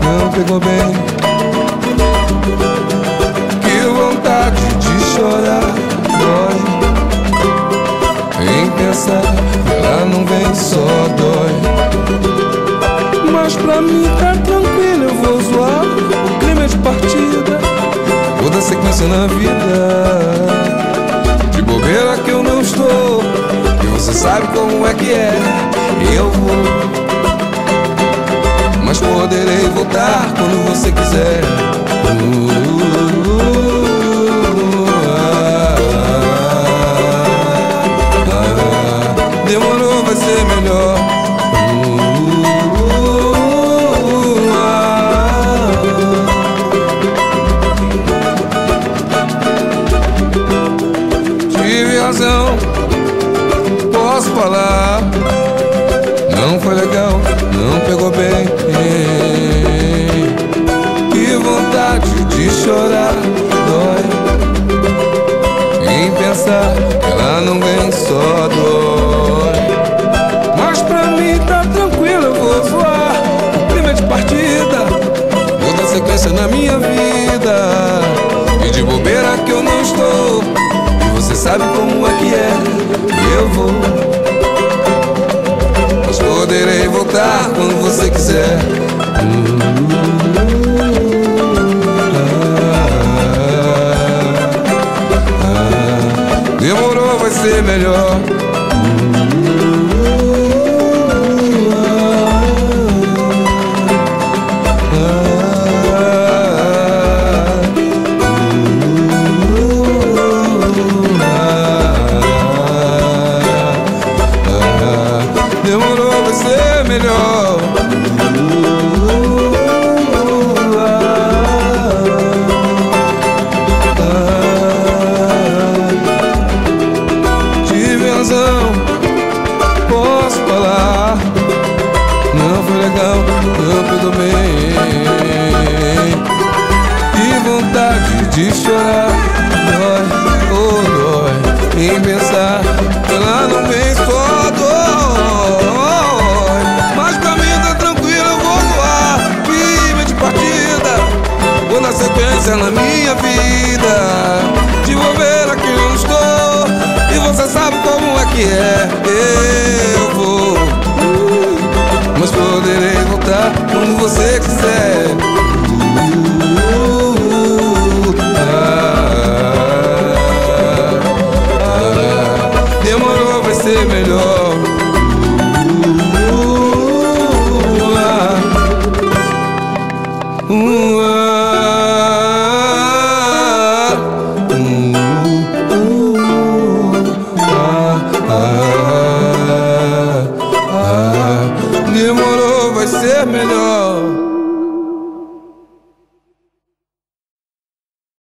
não pegou bem. Que vontade de chorar, dói em pensar que ela não vem, só dói. Mas pra mim tá tranquilo, eu vou zoar o clima é de partida, vou dar sequência na vida. De bobeira que eu não estou, e você sabe como é que é. Eu vou, mas poderei voltar quando você quiser. Demorou, vai ser melhor. Tive razão, posso falar. Não foi legal, não pegou bem. Que vontade de chorar, dói em pensar que ela não vem, só dói. Mas pra mim tá tranquilo, eu vou voar o clima é de partida, vou dar sequência na minha vida. E de bobeira que eu não estou, e você sabe como é que é. Eu vou, mas poderei voltar quando você quiser. Demorou, vai ser melhor. Demorou, vai ser melhor. Tive razão, posso falar. Não foi legal, não pegou bem. Que vontade de chorar, dói, oh dói em pensar que ela não vem, só dói. Mas pra mim tá tranquilo, eu vou voar clima de partida, vou dar sequência na minha vida. De bobeira que eu estou, e você sabe como é que é. Eu vou, mas poderei voltar quando você quiser. Demorou, vai ser melhor.